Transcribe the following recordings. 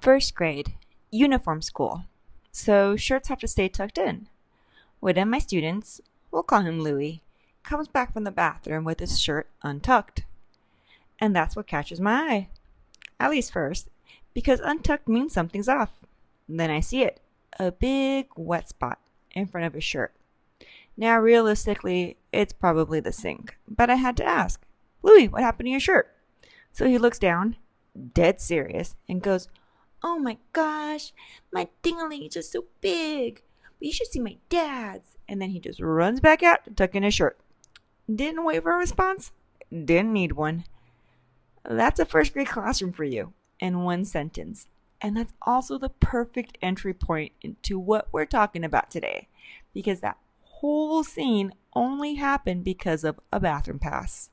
First grade, uniform school. So shirts have to stay tucked in. One of my students, we'll call him Louie, comes back from the bathroom with his shirt untucked. And that's what catches my eye. At least first, because untucked means something's off. Then I see it, a big wet spot in front of his shirt. Now realistically, it's probably the sink, but I had to ask, Louie, what happened to your shirt? So he looks down, dead serious, and goes, "Oh my gosh, my ding-a-ling is just so big. But you should see my dad's." And then he just runs back out to tuck in his shirt. Didn't wait for a response. Didn't need one. That's a first grade classroom for you in one sentence. And that's also the perfect entry point into what we're talking about today. Because that whole scene only happened because of a bathroom pass.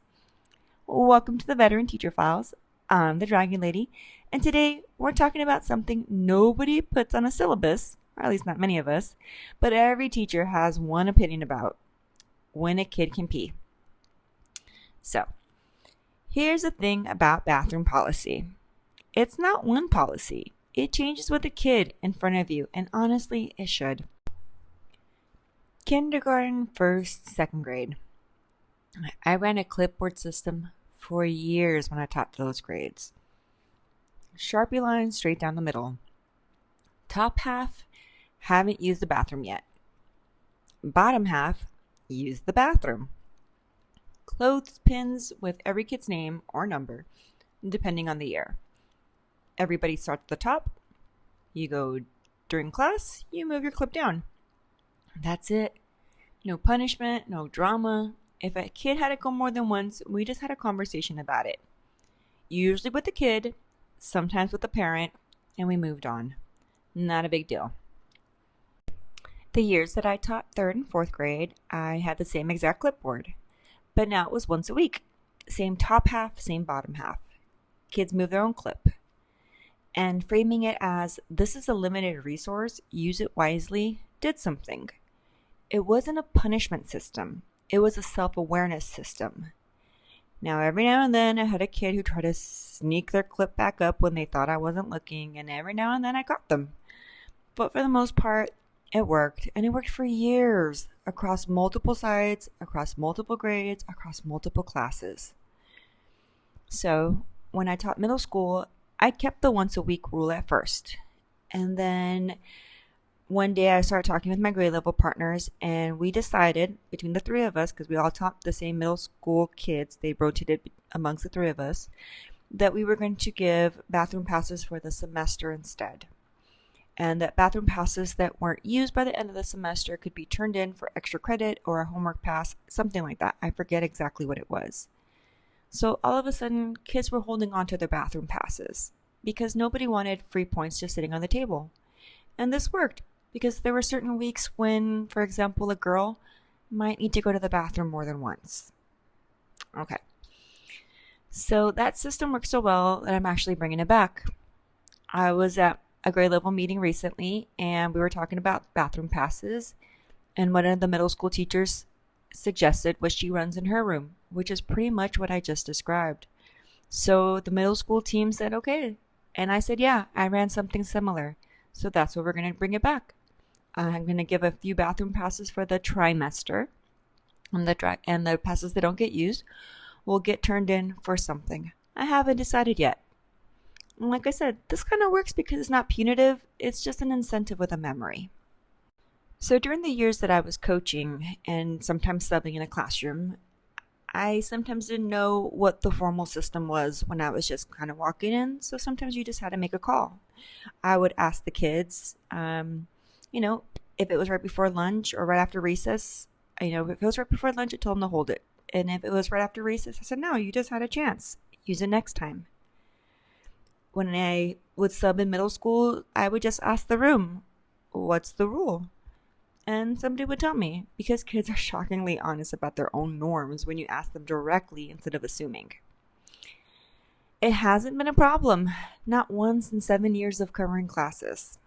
Welcome to the Veteran Teacher Files. I'm the Dragon Lady. And today we're talking about something nobody puts on a syllabus, or at least not many of us, but every teacher has one opinion about: when a kid can pee. So, here's the thing about bathroom policy. It's not one policy. It changes with the kid in front of you, and honestly, it should. Kindergarten, first, second grade. I ran a clipboard system for years when I taught those grades. Sharpie lines straight down the middle. Top half, haven't used the bathroom yet. Bottom half, use the bathroom. Clothespins with every kid's name or number, depending on the year. Everybody starts at the top. You go during class, you move your clip down. That's it. No punishment, no drama. If a kid had to go more than once, we just had a conversation about it. Usually with the kid, sometimes with the parent, and we moved on. Not a big deal. The years that I taught third and fourth grade, I had the same exact clipboard. But now it was once a week. Same top half, same bottom half. Kids move their own clip. And framing it as, this is a limited resource, use it wisely, did something. It wasn't a punishment system. It was a self-awareness system. Now, every now and then I had a kid who tried to sneak their clip back up when they thought I wasn't looking, and every now and then I caught them. But for the most part, it worked, and it worked for years, across multiple sites, across multiple grades, across multiple classes. So, when I taught middle school, I kept the once a week rule at first. And then one day I started talking with my grade level partners, and we decided between the three of us, because we all taught the same middle school kids, they rotated amongst the three of us, that we were going to give bathroom passes for the semester instead. And that bathroom passes that weren't used by the end of the semester could be turned in for extra credit or a homework pass, something like that. I forget exactly what it was. So all of a sudden, kids were holding on to their bathroom passes because nobody wanted free points just sitting on the table. And this worked because there were certain weeks when, for example, a girl might need to go to the bathroom more than once. Okay. So that system works so well that I'm actually bringing it back. I was at a grade level meeting recently, and we were talking about bathroom passes, and one of the middle school teachers suggested what she runs in her room, which is pretty much what I just described. So the middle school team said, okay. And I said, yeah, I ran something similar. So that's what we're going to bring it back. I'm going to give a few bathroom passes for the trimester, and the passes that don't get used will get turned in for something. I haven't decided yet. And like I said, this kind of works because it's not punitive. It's just an incentive with a memory. So during the years that I was coaching and sometimes subbing in a classroom, I sometimes didn't know what the formal system was when I was just kind of walking in. So sometimes you just had to make a call. I would ask the kids, if it was right before lunch or right after recess. If it was right before lunch, I told them to hold it. And if it was right after recess, I said, no, you just had a chance. Use it next time. When I would sub in middle school, I would just ask the room, what's the rule? And somebody would tell me, because kids are shockingly honest about their own norms when you ask them directly instead of assuming. It hasn't been a problem, not once in 7 years of covering classes.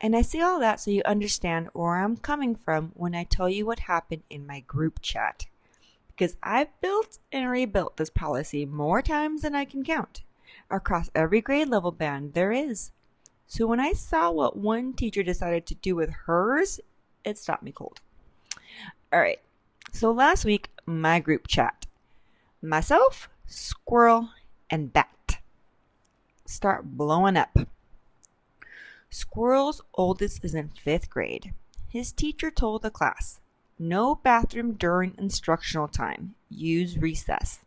And I say all that so you understand where I'm coming from when I tell you what happened in my group chat. Because I've built and rebuilt this policy more times than I can count. Across every grade level band there is, So when I saw what one teacher decided to do with hers, it stopped me cold. All right, so last week, my group chat. Myself, squirrel, and bat start blowing up. Squirrel's oldest is in 5th grade. His teacher told the class, no bathroom during instructional time. Use recess.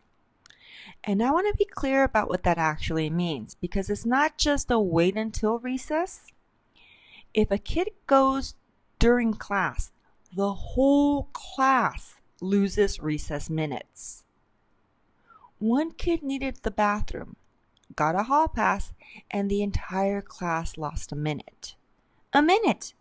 And I want to be clear about what that actually means, because it's not just a wait until recess. If a kid goes during class, the whole class loses recess minutes. One kid needed the bathroom, got a hall pass, and the entire class lost a minute. A minute!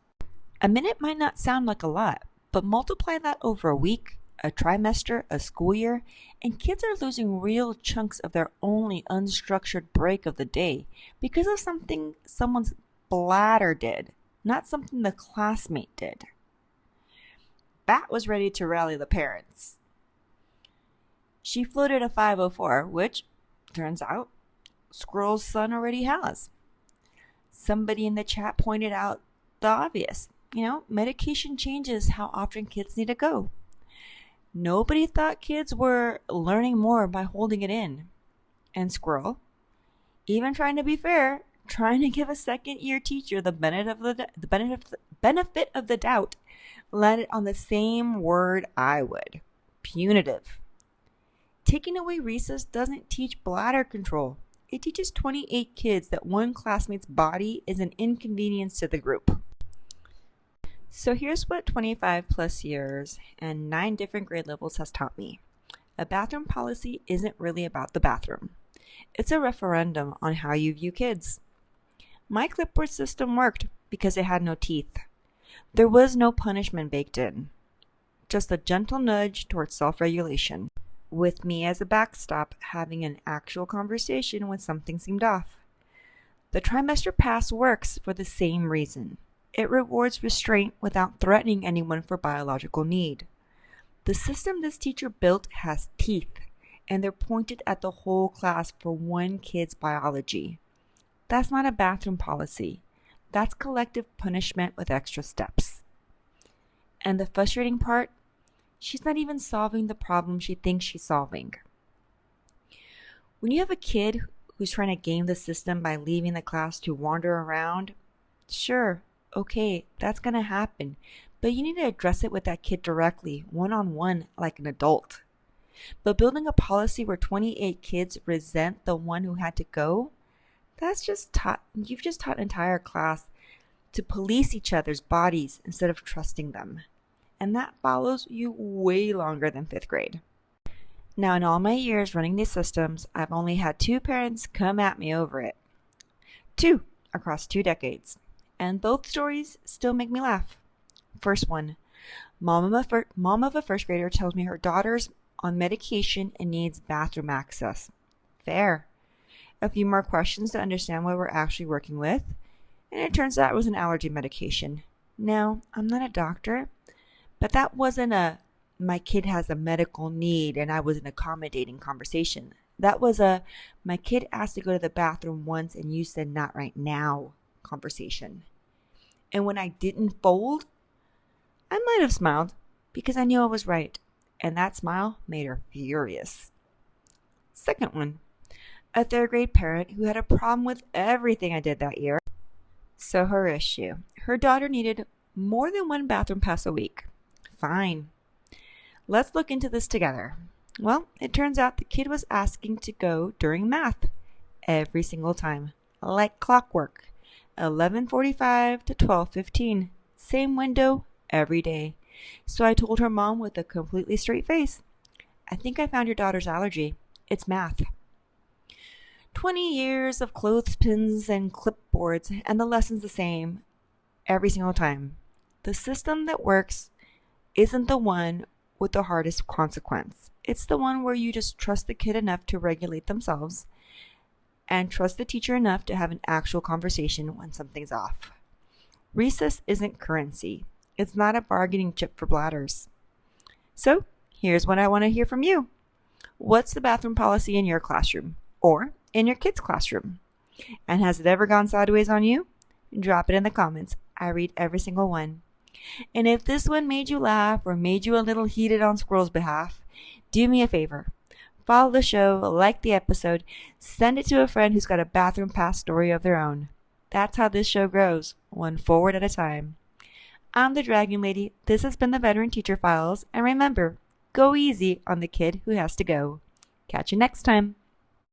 A minute might not sound like a lot, but multiply that over a week, a trimester, a school year, and kids are losing real chunks of their only unstructured break of the day because of something someone's bladder did, not something the classmate did. Bat was ready to rally the parents. She floated a 504, which, turns out, Squirrel's son already has. Somebody in the chat pointed out the obvious. Medication changes how often kids need to go. Nobody thought kids were learning more by holding it in. And Squirrel, even trying to be fair, trying to give a second-year teacher the benefit of the doubt, landed on the same word I would: punitive. Taking away recess doesn't teach bladder control. It teaches 28 kids that one classmate's body is an inconvenience to the group. So here's what 25 plus years and 9 different grade levels has taught me. A bathroom policy isn't really about the bathroom. It's a referendum on how you view kids. My clipboard system worked because it had no teeth. There was no punishment baked in, just a gentle nudge towards self-regulation, with me as a backstop having an actual conversation when something seemed off. The trimester pass works for the same reason. It rewards restraint without threatening anyone for biological need. The system this teacher built has teeth, and they're pointed at the whole class for one kid's biology. That's not a bathroom policy. That's collective punishment with extra steps. And the frustrating part, she's not even solving the problem she thinks she's solving. When you have a kid who's trying to game the system by leaving the class to wander around, sure, okay, that's going to happen, but you need to address it with that kid directly, one-on-one, like an adult. But building a policy where 28 kids resent the one who had to go, you've just taught an entire class to police each other's bodies instead of trusting them. And that follows you way longer than 5th grade. Now, in all my years running these systems, I've only had 2 parents come at me over it. 2 across 2 decades. And both stories still make me laugh. First one, mom of a 1st grader tells me her daughter's on medication and needs bathroom access. Fair. A few more questions to understand what we're actually working with, and it turns out it was an allergy medication. Now, I'm not a doctor, but that wasn't my kid has a medical need and I was an accommodating conversation. That was my kid asked to go to the bathroom once and you said not right now conversation. And when I didn't fold, I might have smiled because I knew I was right. And that smile made her furious. Second one, a 3rd grade parent who had a problem with everything I did that year. So her issue, her daughter needed more than 1 bathroom pass a week. Fine. Let's look into this together. Well, it turns out the kid was asking to go during math every single time, like clockwork. 11:45 to 12:15, same window every day. So I told her mom with a completely straight face, I think I found your daughter's allergy. It's math. 20 years of clothespins and clipboards, and the lesson's the same every single time. The system that works isn't the one with the hardest consequence. It's the one where you just trust the kid enough to regulate themselves and trust the teacher enough to have an actual conversation when something's off. Recess isn't currency. It's not a bargaining chip for bladders. So here's what I want to hear from you. What's the bathroom policy in your classroom or in your kid's classroom? And has it ever gone sideways on you? Drop it in the comments. I read every single one. And if this one made you laugh or made you a little heated on Squirrel's behalf, do me a favor. Follow the show, like the episode, send it to a friend who's got a bathroom pass story of their own. That's how this show grows, one forward at a time. I'm the Dragon Lady. This has been the Veteran Teacher Files. And remember, go easy on the kid who has to go. Catch you next time.